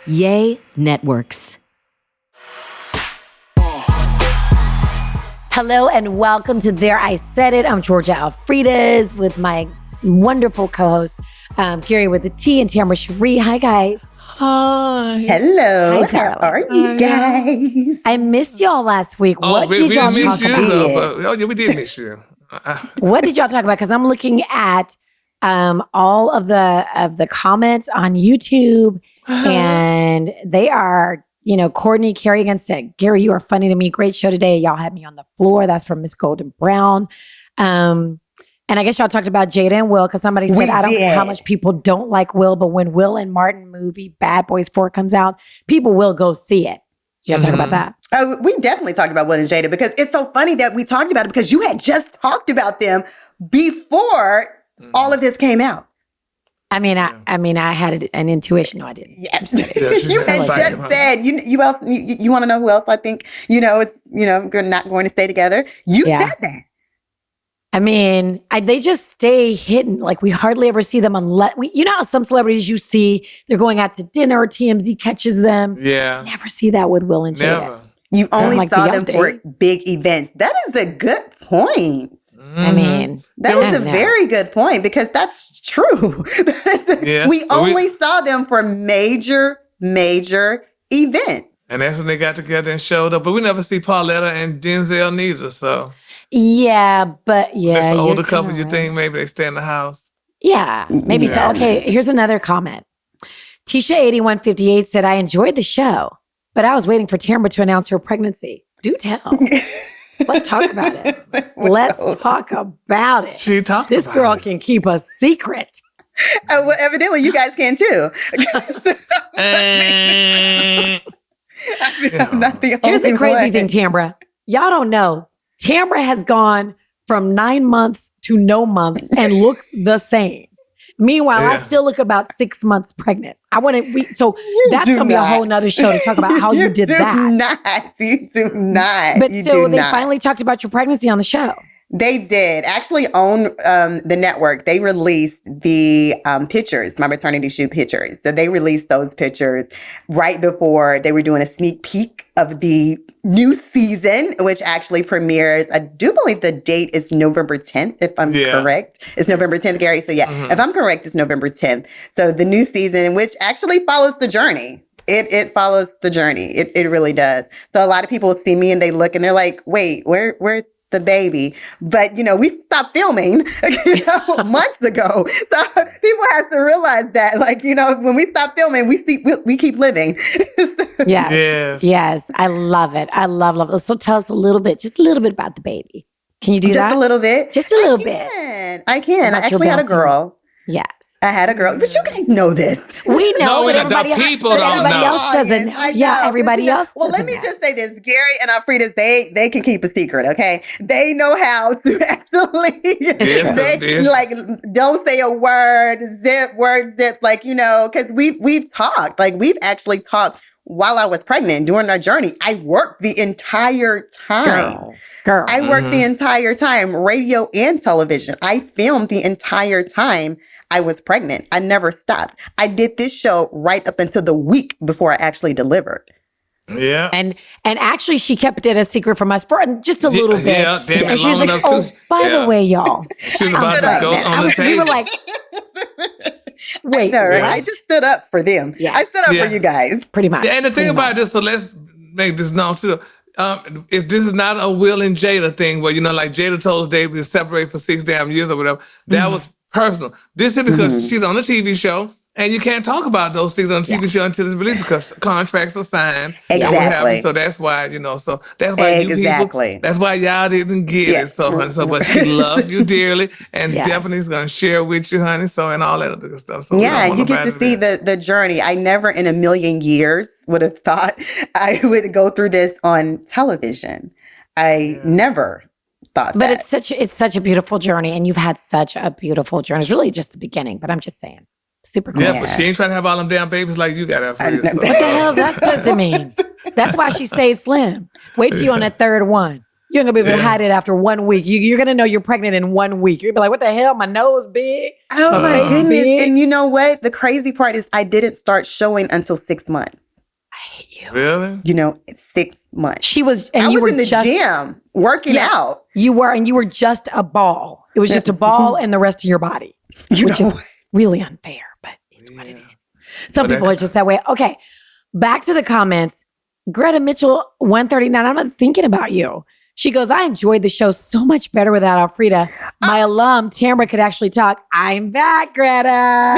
Yay Networks. Hello and welcome to There I Said It. I'm Georgia Alfredas with my wonderful co-host, Gary with the T and Tamara Cherie. Hi, guys. Hi. Hello. Hi, how are you guys? I missed y'all last week. What did y'all talk about? We did miss you. What did y'all talk about? Because I'm looking at all of the comments on YouTube, and they are, Courtney, Carrie against it. Gary, you are funny to me. Great show today. Y'all had me on the floor. That's from Miss Golden Brown. And I guess y'all talked about Jada and Will because somebody said, I don't know how much people don't like Will, but when Will and Martin movie Bad Boys 4 comes out, people will go see it. Did y'all talk about that? We definitely talked about Will and Jada because it's so funny that we talked about it because you had just talked about them before all of this came out. I had an intuition. No, I didn't. Yeah. You had just said, you want to know who else I think, we're not going to stay together. You said that. They just stay hidden. Like we hardly ever see them unless how some celebrities you see, they're going out to dinner, TMZ catches them. Yeah. Never see that with Will and Jada. Never. You only saw them for big events. That is a good point. That is a very good point because that's true. We only saw them for major events. And that's when they got together and showed up. But we never see Pauletta and Denzel neither, so. Yeah, but That's an older couple. You think maybe they stay in the house? Yeah, maybe so. Okay, here's another comment. Tisha8158 said, I enjoyed the show, but I was waiting for Tamara to announce her pregnancy. Do tell. Let's talk about it. Let's talk about it. She talked This about girl it. can keep a secret. Well, evidently you guys can too. I'm not the only Here's the crazy one. thing, Tamara. Y'all don't know. Tamara has gone from 9 months to no months and looks the same. Meanwhile, I still look about 6 months pregnant. That's going to be a whole nother show to talk about how you did that. You do not. But they finally talked about your pregnancy on the show. They did. Actually, on the network, they released the pictures, my maternity shoot pictures. So they released those pictures right before they were doing a sneak peek of the new season, which actually premieres. I do believe the date is November 10th, if I'm correct. It's November 10th, Gary. So if I'm correct, it's November 10th. So the new season, which actually follows the journey. It follows the journey. It really does. So a lot of people see me and they look and they're like, wait, where's the baby? But, we stopped filming, months ago. So people have to realize that, when we stop filming, we keep living. Yes. I love it. I love it. So tell us just a little bit about the baby. Can you do that? Just a little bit? Just a little bit. I can. I actually had a girl. Yes. I had a girl, but you guys know this. We know, but everybody else doesn't. Yeah, everybody else. Well, let me just say this: Gary and Alfreda's, they can keep a secret. Okay, they know how to actually. Don't say a word zips, because we've talked, we've actually talked while I was pregnant during our journey. I worked the entire time. Girl. I worked the entire time, radio and television. I filmed the entire time I was pregnant. I never stopped. I did this show right up until the week before I actually delivered. Yeah. And actually she kept it a secret from us for just a little bit. Yeah, damn, and she was like, by the way, y'all. She was about to go on the table. We were like, wait. I know, right? I just stood up for them. Yeah. I stood up for you guys. Pretty much. Yeah, and the thing about it, so let's make this known too. This is not a Will and Jada thing where, like Jada told David to separate for 6 damn years or whatever. That was personal. This is because she's on a TV show and you can't talk about those things on a TV show until it's released because contracts are signed. Exactly. So that's why, so that's why you people, that's why y'all didn't get it. So, honey, but she loves you dearly and definitely is going to share with you, honey. So, and all that other good stuff. So you get to see the journey. I never in a million years would have thought I would go through this on television. I never thought but that. It's such a beautiful journey, and you've had such a beautiful journey. It's really just the beginning, but I'm just saying. Super cool. Yeah, but she ain't trying to have all them damn babies like you got. What the hell is that supposed to mean? That's why she stayed slim. Wait till you on that third one. You ain't gonna be able to hide it after 1 week. You're gonna know you're pregnant in 1 week. You're gonna be like, what the hell? My nose big. Oh my face goodness. big. And you know what? The crazy part is I didn't start showing until 6 months. I hate you. Really? You know, 6 months. She was, and I you was were in the gym working out. You were just a ball. It was just a ball and the rest of your body, which is really unfair, but it's what it is. Some people are just that way. Okay, back to the comments. Greta Mitchell, 139. I'm not thinking about you. She goes, I enjoyed the show so much better without Alfreda. My alum, Tamara, could actually talk. I'm back, Greta.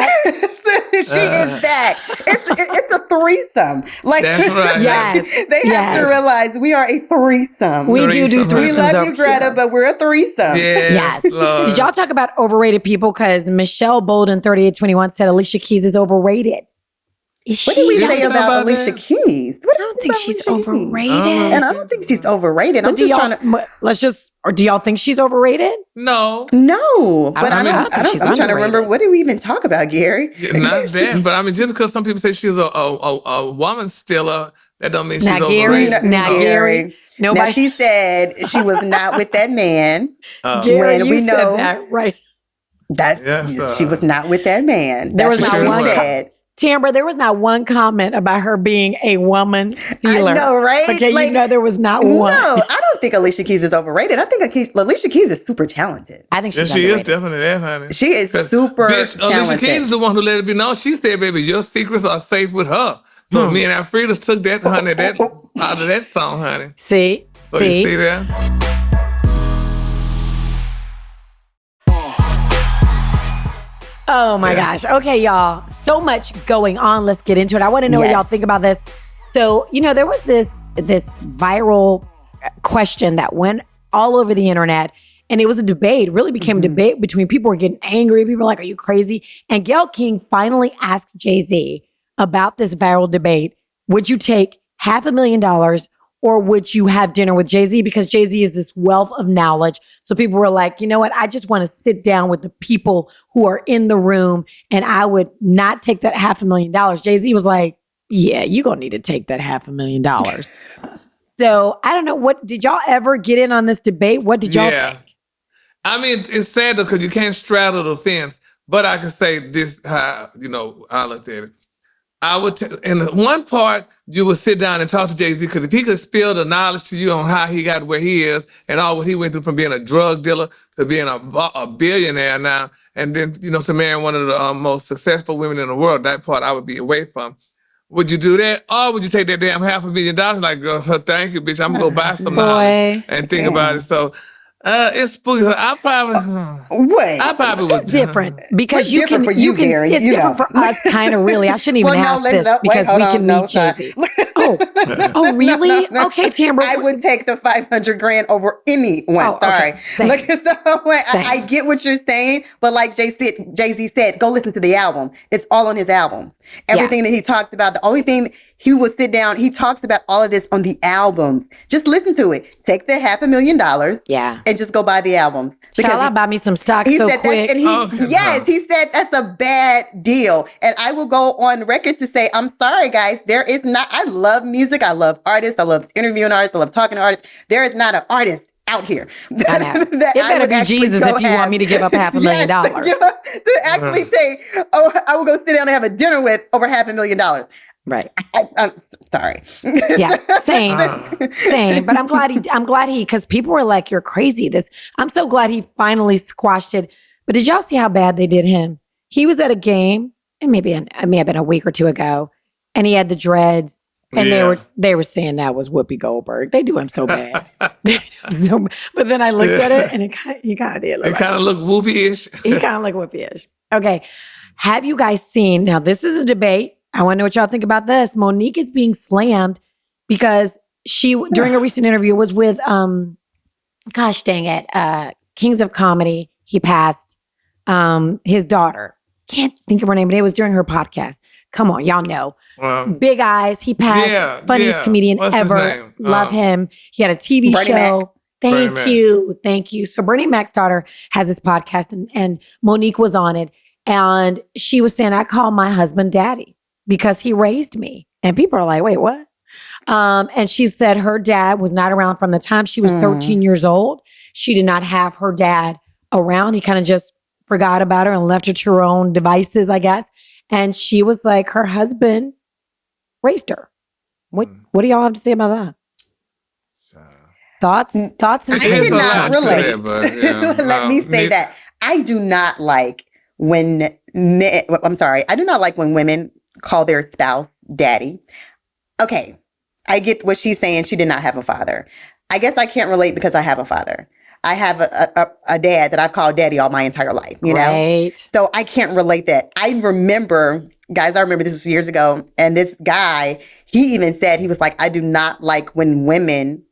She is back. It's a threesome. Like, that's right. Yes. They have to realize we are a threesome. We do threesomes. We love you, Greta, but we're a threesome. Yes. Lord. Did y'all talk about overrated people? Because Michelle Bolden, 3821, said Alicia Keys is overrated. What did we say about Alicia Keys? I don't think she's overrated. And I don't think she's overrated. I'm just trying to. Or do y'all think she's overrated? No. But I'm trying to remember, what did we even talk about, Gary? Not that, but I mean, just because some people say she's a woman stealer, that don't mean she's overrated. Gary. Nobody. Now, she said she was not with that man. Gary, when you we said know that, right? She was not with that man. There was not one. Said. Tamara, there was not one comment about her being a woman stealer. I know, right? Okay, like, there was not one. No, I don't think Alicia Keys is overrated. I think Alicia Keys is super talented. I think she's she underrated. is definitely that, honey. She is super talented. Alicia Keys is the one who let it be known. She said, baby, your secrets are safe with her. So me and Alfreda took that, honey, that out of that song, honey. See? So you see that? Oh my gosh. Okay, y'all. So much going on. Let's get into it. I want to know what y'all think about this. So, there was this viral question that went all over the internet, and it was a debate. It really became a debate between people who were getting angry. People were like, are you crazy? And Gayle King finally asked Jay-Z about this viral debate. Would you take $500,000 or would you have dinner with Jay-Z? Because Jay-Z is this wealth of knowledge. So people were like, you know what? I just want to sit down with the people who are in the room, and I would not take that $500,000. Jay-Z was like, yeah, you're going to need to take that $500,000. So I don't know. What did y'all ever get in on this debate? What did y'all think? I mean, it's sad though, because you can't straddle the fence. But I can say this, how, I looked at it. I would, in one part, you would sit down and talk to Jay-Z, because if he could spill the knowledge to you on how he got where he is and all what he went through from being a drug dealer to being a billionaire now, and then, to marry one of the most successful women in the world, that part I would be away from. Would you do that? Or would you take that damn $500,000? Like, girl, thank you, bitch. I'm going to go buy some knowledge and think about it. So, it's spooky. So I probably It's different because you can. Gary, it's different for us, kind of. Really, I shouldn't even ask this because we can meet Jay-Z. Oh, really? No. Okay, Tamara. I would take the $500,000 over anyone. Sorry. Okay. Look, I get what you're saying, but like Jay-Z said, go listen to the album. It's all on his albums. Everything that he talks about, the only thing he would sit down, he talks about all of this on the albums. Just listen to it. Take the $500,000 and just go buy the albums. Because I'll buy me some stock so quick. He said that's a bad deal. And I will go on record to say, I'm sorry, guys. There is not, I love music. I love artists. I love interviewing artists. I love talking to artists. There is not an artist out here. I know. It better be Jesus if you want me to give up $500,000. To actually say, I will go sit down and have a dinner with over $500,000. Right. I'm sorry. Same. But I'm glad he, because people were like, you're crazy. I'm so glad he finally squashed it. But did y'all see how bad they did him? He was at a game, and it may have been a week or two ago, and he had the dreads, and they were saying that was Whoopi Goldberg. They do him so bad. But then I looked at it, and he kind of did look. It kind of looked Whoopi-ish. He kind of looked Whoopi-ish. Okay. Have you guys seen? Now this is a debate. I want to know what y'all think about this. Monique is being slammed because she, during a recent interview, was with, gosh dang it, Kings of Comedy. He passed his daughter. Can't think of her name, but it was during her podcast. Come on, y'all know. Big Eyes. He passed. Funniest comedian ever. Love him. He had a TV show. Thank you. So Bernie Mac's daughter has this podcast, and Monique was on it. And she was saying, I call my husband daddy, because he raised me. And people are like, wait, what? And she said her dad was not around from the time she was 13 years old. She did not have her dad around. He kind of just forgot about her and left her to her own devices, I guess. And she was like, her husband raised her. What do y'all have to say about that? Thoughts and I opinions? cannot relate. Yeah. Let me say that. I do not like when I do not like when women call their spouse daddy. Okay, I get what she's saying. She did not have a father. I guess I can't relate because I have a father. I have a dad that I've called daddy all my entire life, you know? So I can't relate that. I remember this was years ago, and this guy, he even said, he was like, I do not like when women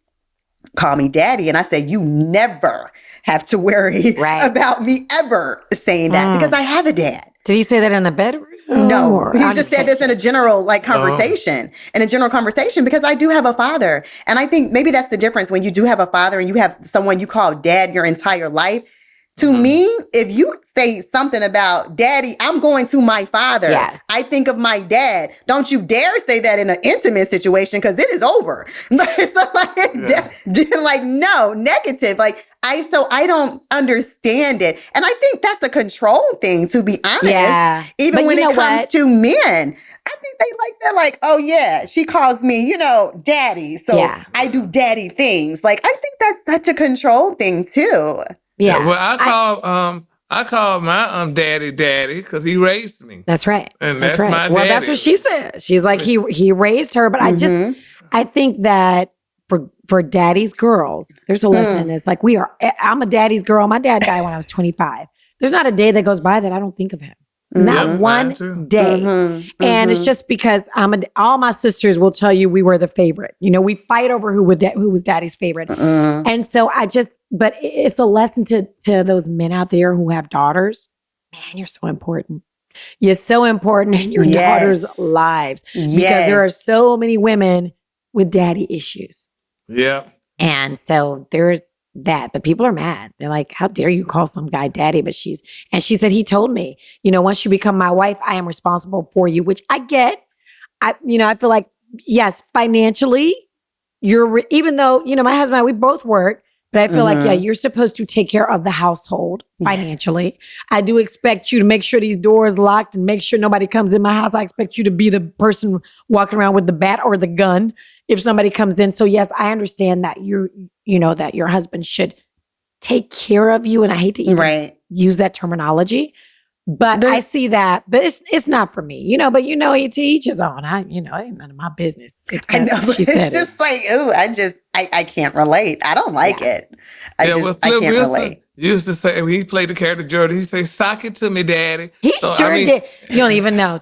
call me daddy. And I said, you never have to worry about me ever saying that because I have a dad. Did he say that in the bedroom? No, he just said this in a general conversation, because I do have a father. And I think maybe that's the difference when you do have a father and you have someone you call dad your entire life. To me, if you say something about daddy, I'm going to my father. Yes. I think of my dad. Don't you dare say that in an intimate situation because it is over. No, negative. I don't understand it. And I think that's a control thing, to be honest. Yeah. Even when it comes to men. I think they like that, like, oh yeah, she calls me, daddy. So I do daddy things. I think that's such a control thing too. Yeah. Well, I call my daddy because he raised me. That's right. And that's right. my daddy. Well, that's what she said. She's like, he raised her. But I think that for daddy's girls, there's a lesson in this. Like I'm a daddy's girl. My dad died when I was 25. There's not a day that goes by that I don't think of him. Not one day. And it's just because all my sisters will tell you we were the favorite. We fight over who was daddy's favorite. And so but it's a lesson to those men out there who have daughters. Man, you're so important. You're so important in your daughters' lives because there are so many women with daddy issues. Yeah. And so there's that, but people are mad. They're like, how dare you call some guy daddy? But she said, he told me, once you become my wife, I am responsible for you, which I get. I feel like, yes, financially, even though, my husband and I, we both work, but I feel like, you're supposed to take care of the household financially. I do expect you to make sure these doors locked and make sure nobody comes in my house. I expect you to be the person walking around with the bat or the gun if somebody comes in. So yes, I understand that that your husband should take care of you. And I hate to even use that terminology, but I see that, but it's not for me, but to each his own. Ain't none of my business. I know, but it's just like, ooh, I can't relate. I don't like it. I can't relate. Used to say, when he played the character Jordan, he'd say, sock it to me, daddy. He did. You don't even know,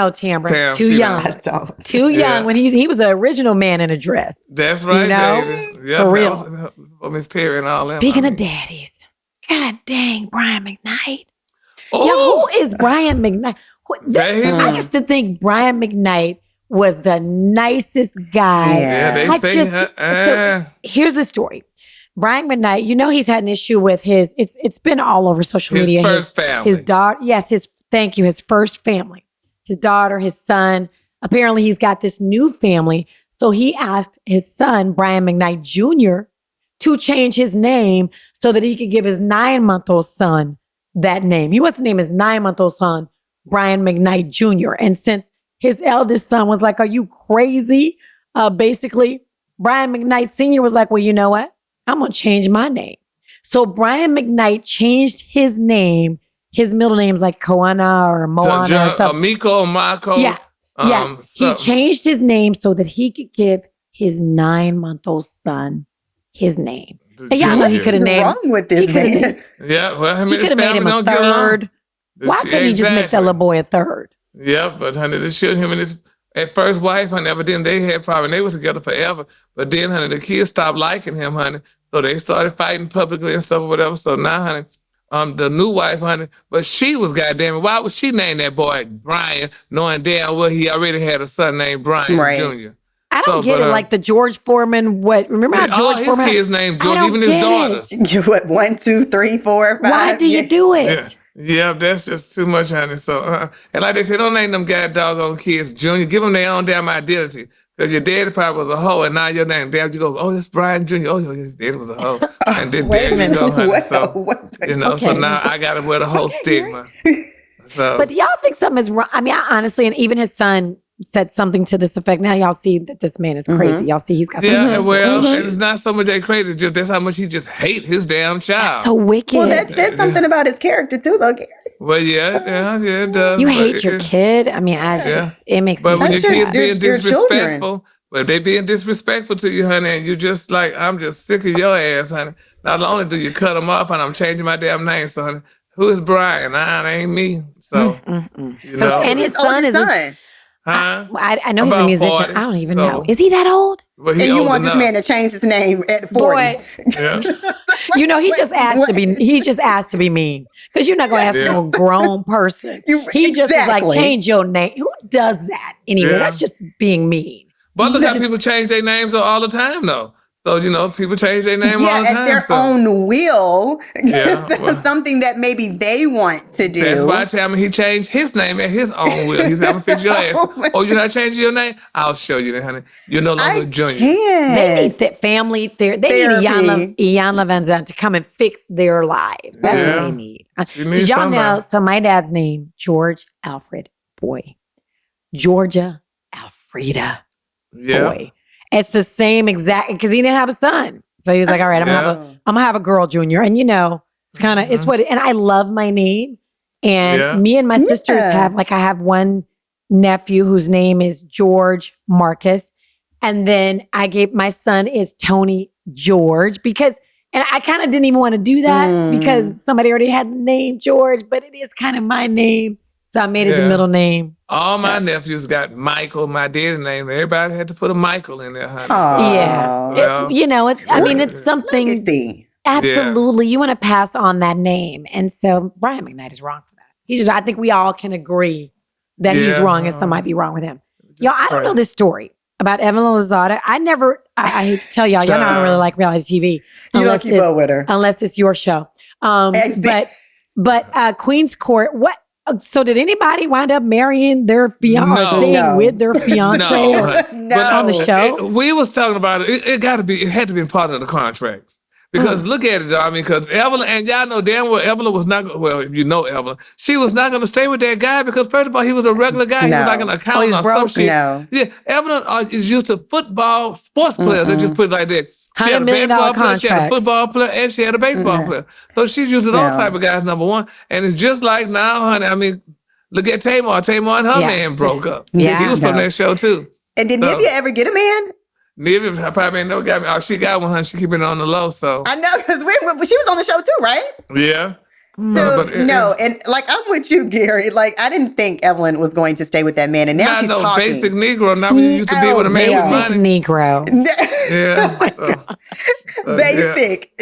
Tamara. Too young. Too young when he was the original man in a dress. That's right, baby. Yeah, for real. Miss Perry and all that. Speaking of daddies, God dang, Brian McKnight. Who is Brian McKnight? I used to think Brian McKnight was the nicest guy. Yeah, they say. So here's the story. Brian McKnight, he's had an issue with it's been all over social media. His first family. His daughter, his first family. His daughter, his son. Apparently he's got this new family. So he asked his son, Brian McKnight Jr., to change his name so that he could give his 9-month-old son that name. He wants to name his 9-month-old son Brian McKnight Jr. And since his eldest son was like, are you crazy? Basically, Brian McKnight Sr. was like, well, you know what? I'm going to change my name. So Brian McKnight changed his name. His middle name's like Koana or Moana or something. Miko, Mako. Yeah. Yes. He changed his name so that he could give his 9-month-old son his name. And y'all know he could have named wrong with this man. Yeah, well, he could have made him a third. Why couldn't he just make that little boy a third? Yeah, but honey, they showed him and his first wife, honey, but then they had problem. They was together forever. But then, honey, the kids stopped liking him, honey. So they started fighting publicly and stuff or whatever. So now, honey, the new wife, honey, but she was goddamn it. Why would she name that boy Brian, knowing damn well he already had a son named Brian Jr.? I don't get it. Like the George Foreman, remember how George Foreman? All his kids named George, even his daughters. What, 1, 2, 3, 4, 5? Why do you do it? Yeah, that's just too much, honey. So, and like they say, don't name them doggone kids Junior. Give them their own damn identity. Because your daddy probably was a hoe, and now your name, damn, you go, oh, this Brian Jr. Oh, his daddy was a hoe. And then Wait a there you go, honey. minute. So, you know, so Okay. now I got to wear the whole stigma. So, But do y'all think something is wrong? I mean, honestly, and even his son said something to this effect. Now y'all see that this man is crazy. Y'all see he's got yeah, some well, it's not so much that crazy. Just that's how much he just hate his damn child. That's so wicked. Well, that says something about his character too, though, Gary. Well, yeah, it does. You but hate your kid. I mean, it makes But when sense. your That's kids being your disrespectful, but if they being disrespectful to you, honey, and you just like, I'm just sick of your ass, honey. Not only do you cut them off, and I'm changing my damn name, so honey, who is Brian? Nah, it ain't me. So, you So, know. and his son is. Huh? I know he's a About musician. 40, I don't even so- know. Is he that old? Well, he And you old want enough. this man to change his name at 40. Boy, Yeah. you know he just asked to be. He just asked to be mean because you're not going to ask Yeah. no grown person. He just is like, Exactly. change your name. Who does that anyway? Yeah. That's just being mean. But look how people change their names all the time, though. So, you know, people change their name all the time. at their so. own will. Yeah, well. Something that maybe they want to do. That's why Tamara, he changed his name at his own will. He said, I'm going to fix your ass. Oh, you're not changing your name? I'll show you that, honey. You're no longer junior. They need family therapy. They need Iyanla Van Zandt to come and fix their lives. That's what they need. You need Did y'all somebody. know? So my dad's name, George Alfred Boy. Georgia Alfreda Yeah. Boy. It's the same exact, because he didn't have a son. So he was like, all right, I'm gonna have a girl junior. And you know, it's kind of, it's what, and I love my name. And me and my sisters have, I have one nephew whose name is George Marcus. And then my son is Tony George because, and I kind of didn't even want to do that because somebody already had the name George, but it is kind of my name. So I made it the middle name. All my nephews got Michael, my daddy name. Everybody had to put a Michael in there, honey. Yeah. Well, It's something. Legacy. Absolutely. You want to pass on that name. And so Brian McKnight is wrong for that. I think we all can agree that he's wrong and some might be wrong with him. Y'all, I don't know this story about Evelyn Lozada. I hate to tell y'all know I don't really like reality TV. You don't keep up with her. Unless it's your show. But Queen's Court, what? So did anybody wind up marrying their fiance or staying with their fiance on the show? We was talking about it. It had to be part of the contract. Because look at it, I mean, because Evelyn, and y'all know damn well Evelyn was not, well, if you know Evelyn, she was not going to stay with that guy because first of all, he was a regular guy. He was like an accountant or some shit. No. Yeah, Evelyn is used to football, sports players. They just put it like that. She had a $100 million basketball player, she had a contracts. football player, and she had a baseball player. So she's using those type of guys, number one. And it's just like now, honey, I mean, look at Tamar. Tamar and her man broke up. Yeah. He was from that show too. And did Nique ever get a man? Nique probably ain't never got me. Oh, she got one, honey. She keeping it on the low, so. I know, because she was on the show too, right? Yeah. So, and I'm with you, Gary. Like, I didn't think Evelyn was going to stay with that man, and now she's talking. Basic Negro. Now we used to be with a man with money. Negro. Yeah. Basic.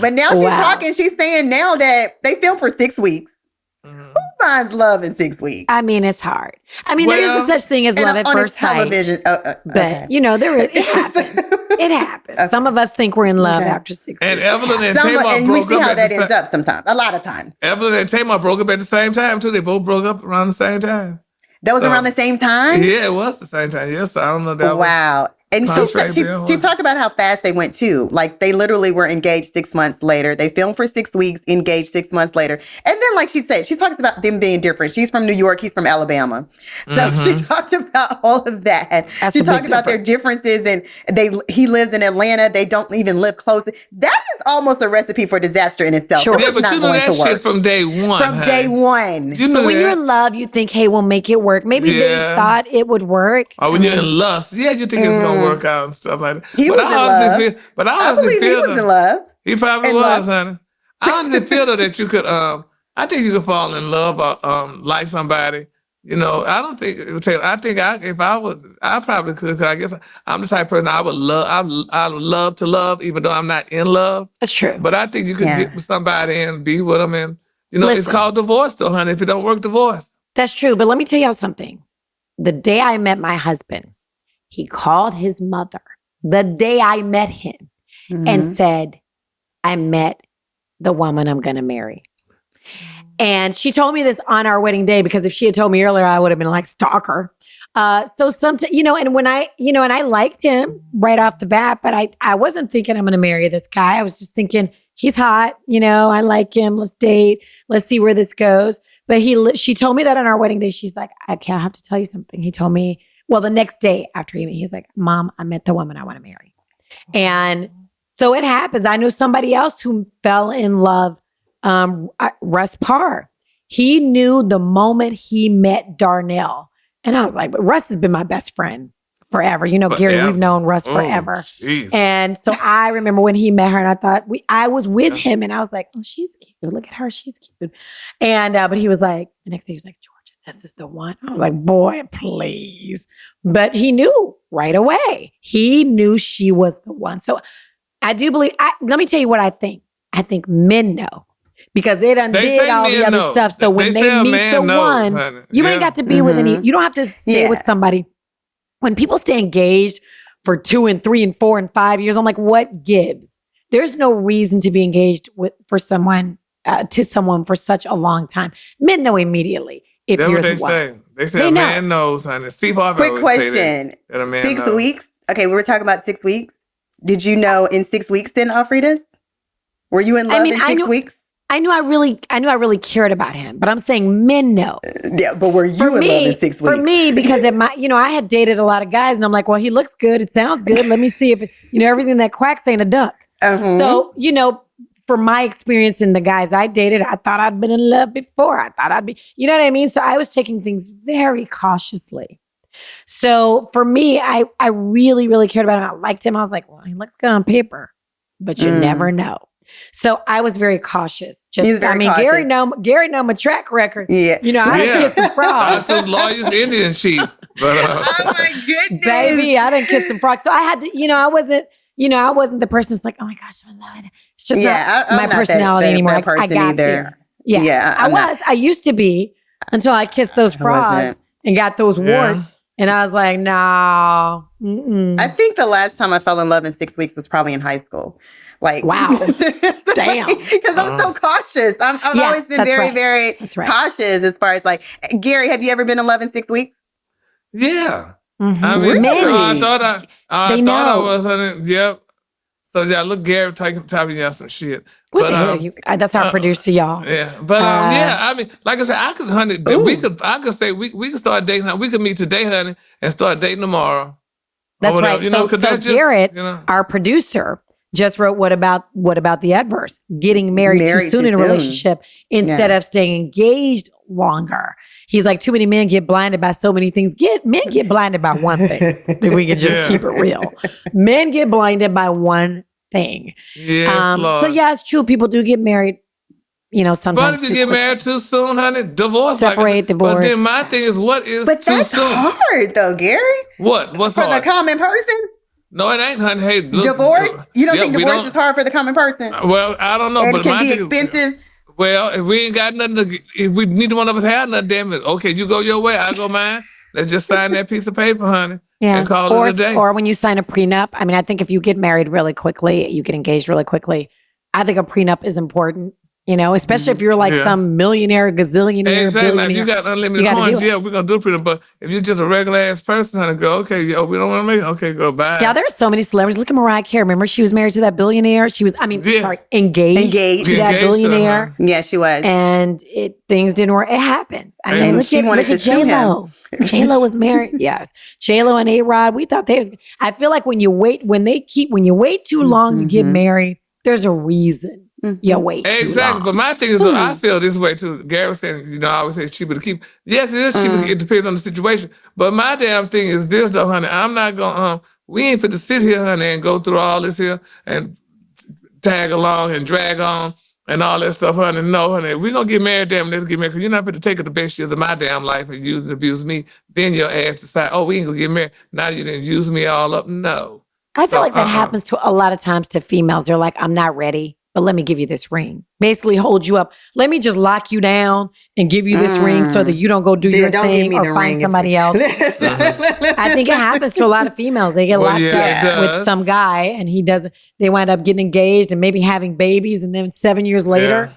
But now she's talking. She's saying now that they filmed for 6 weeks. Who finds love in 6 weeks? I mean, it's hard. I mean, there is such thing as love at first sight. Television. But, it happens. It happens. Some of us think we're in love after 6 weeks. And Evelyn and Tamar broke up. And we see how that ends up sometimes. A lot of times. Evelyn and Tamar broke up at the same time, too. They both broke up around the same time. That was around the same time? Yeah, it was the same time. Yes, I don't know that. Wow. And she talked about how fast they went too. Like they literally were engaged 6 months later. They filmed for 6 weeks, engaged 6 months later. And then like she said, she talks about them being different. She's from New York, he's from Alabama. So she talked about all of that. She talked about their differences and he lives in Atlanta. They don't even live close. That is almost a recipe for disaster in itself. Sure. Yeah, but you know that shit from day one. From day one. You know but when you're in love, you think, hey, we'll make it work. Maybe they thought it would work. Or when you're in lust, you think it's going to work out and stuff like that. He was in love. I believe he was in love. He probably was, honey. I honestly feel though that you could, I think you could fall in love or like somebody. You know, I don't think it would take. I think if I was, I probably could. Cause I guess I'm the type of person I would love to love, even though I'm not in love. That's true. But I think you could get with somebody and be with them, and it's called divorce, though, honey. If it don't work, divorce. That's true. But let me tell y'all something. The day I met my husband, he called his mother the day I met him and said, I met the woman I'm going to marry. And she told me this on our wedding day, because if she had told me earlier, I would have been like, stalker. So sometimes, and when and I liked him right off the bat, but I wasn't thinking I'm going to marry this guy. I was just thinking he's hot. I like him. Let's date. Let's see where this goes. But she told me that on our wedding day, she's like, I have to tell you something. He told me, well, the next day after he's like, Mom, I met the woman I want to marry. And so it happens. I know somebody else who fell in love, Russ Parr. He knew the moment he met Darnell. And I was like, but Russ has been my best friend forever. Gary, we've known Russ forever. Geez. And so I remember when he met her and I thought I was with him and I was like, oh, she's cute. Look at her. She's cute. And, but he was like, the next day he was like, Georgia, this is the one. I was like, boy, please. But he knew right away. He knew she was the one. So I do believe, let me tell you what I think. I think men know. Because they done did all the other stuff. So when they meet the one, honey. You ain't got to be with any, you don't have to stay with somebody. When people stay engaged for 2 and 3 and 4 and 5 years, I'm like, what gives? There's no reason to be engaged to someone for such a long time. Men know immediately if That's you're what the they one. say. They say a man knows, honey. Steve Harvey Quick always question. say that a man 6 knows. weeks? Okay, we were talking about 6 weeks. Did you know in 6 weeks then, Alfredas? Were you in love in 6 weeks? I knew I really cared about him, but I'm saying men know. Yeah, but were you in love in 6 weeks? For me, because I had dated a lot of guys, and I'm like, well, he looks good. It sounds good. Let me see if everything that quacks ain't a duck. Uh-huh. So from my experience in the guys I dated, I thought I'd been in love before. I thought I'd be, you know what I mean? So I was taking things very cautiously. So for me, I really, really cared about him. I liked him. I was like, well, he looks good on paper, but you never know. So I was very cautious. Cautious. Gary know my track record. Yeah. I done kissed some frogs. Not just lawyers, Indian chiefs. But, oh my goodness. Baby, I done kissed some frogs. So I had to, I wasn't the person that's like, oh my gosh, I'm loving it. It's just not my personality anymore. That person I got either. there. Yeah. I used to be until I kissed those frogs and got those warts. And I was like, no. I think the last time I fell in love in 6 weeks was probably in high school. Like, wow. Damn. Because I'm so cautious. I've always been very, very cautious as far as like, Gary, have you ever been in love in 6 weeks? Yeah. Mm-hmm. I mean, really? I thought I was, yep. So yeah, look, Gary typing y'all some shit. What the hell? That's our producer, y'all. Yeah, but I mean, like I said, I could, honey, I could say we could start dating. We could meet today, honey, and start dating tomorrow. That's right. So Garrett, our producer, just wrote, what about the adverse? Getting married too soon in a relationship instead of staying engaged longer. He's like, too many men get blinded by so many things. Men get blinded by one thing. If we can just keep it real. Men get blinded by one thing. Yes, Lord. So yeah, it's true. People do get married, sometimes. But if you get married too soon, honey, divorce. Divorce. But then my thing is, what is but too soon? But that's hard though, Gary. What's for hard? The common person? No, it ain't, honey. Hey, look, divorce? You don't think divorce is hard for the common person? Well, I don't know. And but it can be expensive? Well, if we ain't got nothing if we neither one of us have nothing, damn it. Okay, you go your way, I go mine. Let's just sign that piece of paper, honey. Yeah. And call it a day. Or when you sign a prenup. I mean, I think if you get married really quickly, you get engaged really quickly. I think a prenup is important. Especially if you're like some millionaire, gazillionaire, exactly. billionaire. If you got unlimited coins, we're going to do prenup. But if you're just a regular ass person, honey, go, okay, we don't want to make it. Okay, go, bye. Yeah, there are so many celebrities. Look at Mariah Carey. Remember, she was married to that billionaire. She was, engaged to that billionaire. Yeah, she was. And things didn't work. It happens. I mean, look at J-Lo. J-Lo was married. Yes. J-Lo and A-Rod, we thought I feel like when you wait too long to get married, there's a reason. You wait too long. But my thing is, I feel this way too. Gary was saying, I always say it's cheaper to keep. Yes, it is cheaper. It depends on the situation. But my damn thing is this though, honey. I'm not going we ain't fit to sit here, honey, and go through all this here and tag along and drag on and all that stuff, honey. No, honey. We're going to get married, damn, let's get married. Because you're not fit to take the best years of my damn life and use and abuse me. Then your ass decide, we ain't going to get married. Now you didn't use me all up. No. I feel like that happens to a lot of times to females. They're like, I'm not ready. But let me give you this ring. Basically hold you up. Let me just lock you down and give you this ring so that you don't go do your thing or find somebody else. I think it happens to a lot of females. They get locked up with some guy and they wind up getting engaged and maybe having babies. And then 7 years later,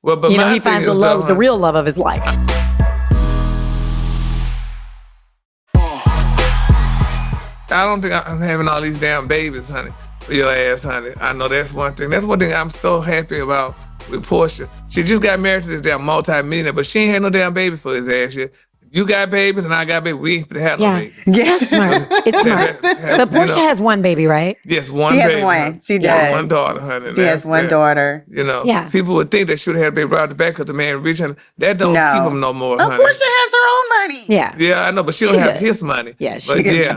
but he finds the real love of his life. I don't think I'm having all these damn babies, honey, for your ass, honey. I know that's one thing. That's one thing I'm so happy about with Portia. She just got married to this damn multi-millionaire, but she ain't had no damn baby for his ass yet. You got babies and I got babies. We ain't finna have no baby. Yeah. It's smart. It's smart. But Portia has one baby, right? Yes, one She has baby. one. Honey. She does. One daughter, honey. She has one daughter. You know, Yeah. people would think they should have had a baby right out the back because the man rich, and that don't No. keep him no more, Oh, honey. Portia has her own money. Yeah. Yeah, I know, but she don't She have good. his money. Yeah, she but good. yeah.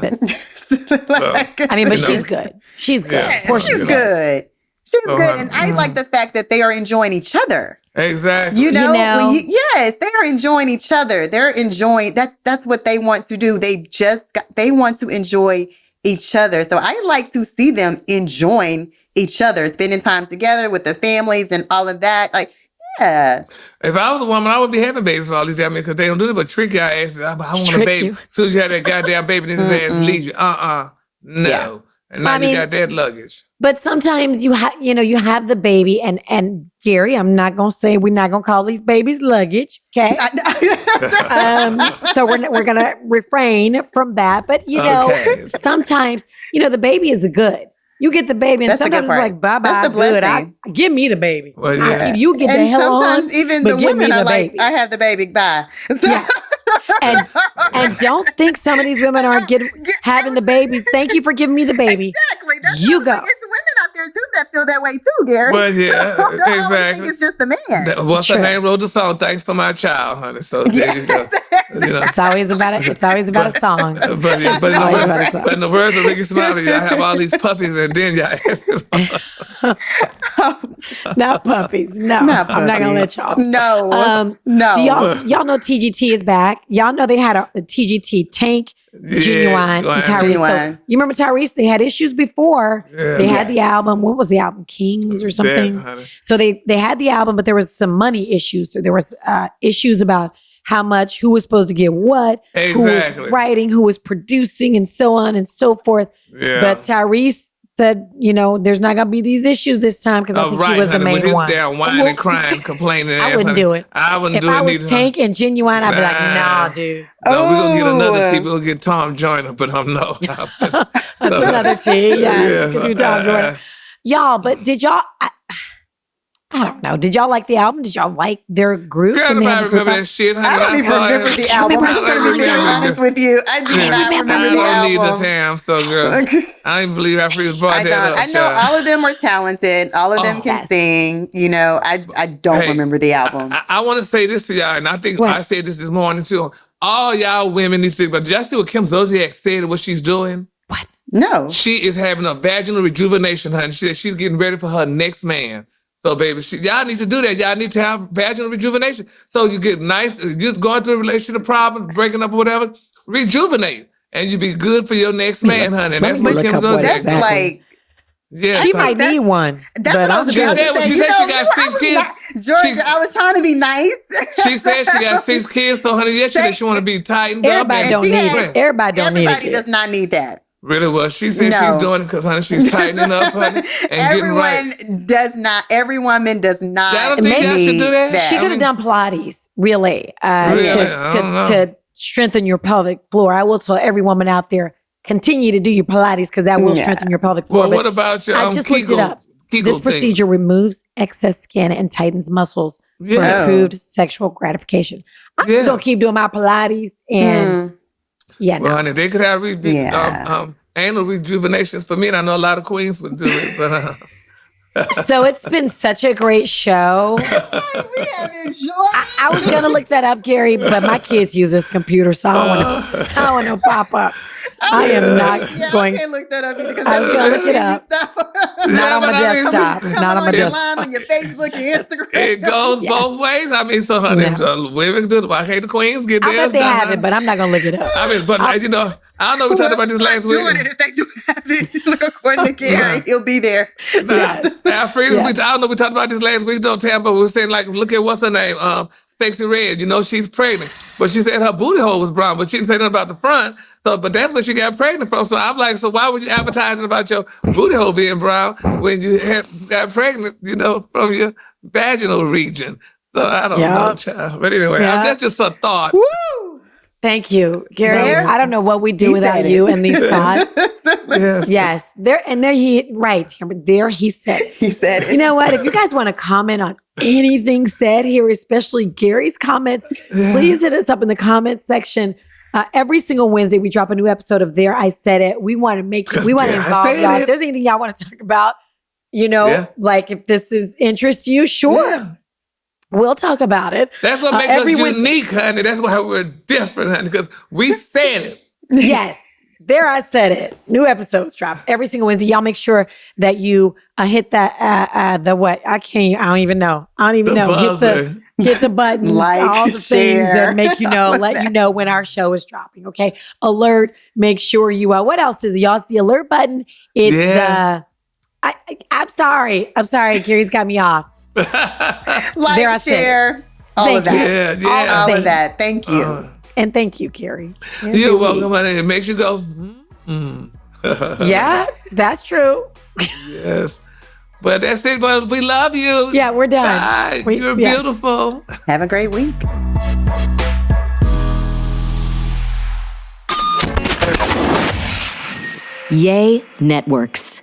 Like, I mean, but You know. she's good. She's good. Yeah, Portia's she's good. She's So, good. And I like the fact that they are enjoying each other. Exactly. You know, know? yes, they are enjoying each other. They're enjoying, that's what they want to do. They want to enjoy each other. So I like to see them enjoying each other, spending time together with their families and all of that. Like, yeah. If I was a woman, I would be having babies for all these damn men because they don't do it but trick your asses. I want a Trick baby. you. As soon as you have that goddamn baby, then his ass leave you. No. Yeah. And now I mean- you got that luggage. But sometimes you have the baby, and Gary, I'm not gonna say we're not gonna call these babies luggage, okay? So we're gonna refrain from that. But Okay. sometimes the baby is good. You get the baby, and That's the good sometimes it's part. like bye That's bye, the good. blessing. Give me the baby. Well, yeah. You get the And hell on. sometimes even but the give me women the are like, baby. I have the baby, bye. So- Yeah. And don't think some of these women aren't having the babies. Thank you for giving me the baby. Exactly. That's You what I'm go. saying. It's women out there too that feel that way too, Gary. But yeah, Don't always think exactly. it's just the man. What's her True. name? Wrote the song, Thanks for My Child, honey. So there you go. You know. It's always about a song. But, yeah, but, always about a song. in the words of Ricky Smiley, y'all have all these puppies and then y'all Not puppies. No, Not I'm not gonna let puppies. y'all. No. No. Do y'all know TGT is back? Y'all know they had a TGT Tank, Genuine, and Tyrese. So, Genuine. you remember Tyrese? They had issues before. Yeah. They had the Yes. album. What was the album? Kings or something. That, honey. So they had the album, but there was some money issues. So there was issues about how much, who was supposed to get what, who Exactly. was writing, who was producing, and so on and so forth. Yeah. But Tyrese said, there's not gonna be these issues this time because I think he was the honey, with main his one. damn whining and crying, complaining. I wouldn't do it. I wouldn't If do it I was neither. Tank and Genuine, I'd be like, Nah. nah, dude. No, we're gonna get another Oh. team. We're gonna get Tom Joyner, but no. That's another T. Yeah, you can do Tom Jordan. Y'all, but did y'all? I don't know. Did y'all like the album? Did y'all like their group? Girl, when they had nobody the group remember album? that shit, honey. I don't even saw it. remember the can't album. remember I'm a going to be very song. honest with you. I do Yeah. not remember I the don't need the album. time, so girl. I didn't believe I freaking brought I that don't. up. I know child. all of them are talented. All of them Oh. can Yes. sing. I don't Hey, remember the album. I want to say this to y'all, and I think What? I said this morning too. All y'all women need to, but did y'all see what Kim Zolciak said and what she's doing? No. She is having a vaginal rejuvenation, honey. She said she's getting ready for her next man. So, baby, y'all need to do that. Y'all need to have vaginal rejuvenation. So you get nice, you're going through a relationship problem, breaking up or whatever, rejuvenate. And you be good for your next man, honey. And let that's me what look Kim up what Zolciak That's exactly. like, Yeah, She so- might need one. that's but what I was She about said to when say. she said she got 6 kids. Georgia, I was trying to be nice. She said she got 6 kids, so honey, yesterday she want to be tightened up. Everybody and don't she need had- it. Everybody don't need Everybody it. does not need that. Really well. She said No. she's doing it because, honey, she's tightening up, honey, and getting right. Everyone does not. Every woman does not. Y'all don't think y'all should need do that? She I could mean- have done Pilates, really, Really? I don't know. to strengthen your pelvic floor. I will tell every woman out there, continue to do your Pilates because that will Yeah. strengthen your pelvic floor. Well, But what about your I just looked it up. Kegel this things? procedure removes excess skin and tightens muscles for Yeah. improved sexual gratification. I'm Yeah. just gonna keep doing my Pilates and yeah, Well, no. honey, they could have Yeah. anal rejuvenations for me, and I know a lot of queens would do it, but So it's been such a great show. We have enjoyed. I was gonna look that up, Gary, but my kids use this computer, so I don't want no pop-ups. I am not going. I can't look that up either because I was gonna look it up. Not on my but I mean, desktop. it's- Not on my it's- desktop. on your Facebook, your Instagram. it goes Yes. both ways. I mean, so honey, No. women do it. Why can't the queens get I theirs bet they done, have honey? it, but I'm not gonna look it up. I mean, but I don't know. We talked about this last week. Doing it if they do have it. Look, according to Gary, he'll be there. Yes. Our friends, Yes. I don't know. We talked about this last week, though, Tampa. We were saying, like, look at what's her name, Sexy Red. She's pregnant, but she said her booty hole was brown, but she didn't say nothing about the front. So, but that's what she got pregnant from. So I'm like, so why would you advertising about your booty hole being brown when you got pregnant, from your vaginal region? So I don't Yeah. know, child. But anyway, Yeah. that's just a thought. Woo! Thank you, Gary. There? I don't know what we do He without said you it. and these thoughts. Yes. Yes, there he right, Tamara, there he said it. He said it. You know what? If you guys want to comment on anything said here, especially Gary's comments, please hit us up in the comments section. Every single Wednesday, we drop a new episode of There I Said It. We want to we want to There I involve Said y'all. It. If there's anything y'all want to talk about, like if this is interest you, sure. Yeah. We'll talk about it. That's what makes every us Wednesday- unique, honey. That's why we're different, honey, because we said it. Yes. There I said it. New episodes drop every single Wednesday. Y'all make sure that you hit that the what? I don't even know. The buzzer. Hit the buttons, Like, all the things share. that make you know, let you know when our show is dropping. Okay. Alert. Make sure you what else is it? Y'all see alert button? It's I'm sorry. Gary's got me off. Like, There I said share, all of Thank that. Yeah, yeah. All things. of that. Thank you. And thank you, Gary. You're welcome, honey. It makes you go, Yeah, that's true. yes. But that's it, but we love you. Yeah, we're done. Bye. You're yes. beautiful. Have a great week. Yay Networks.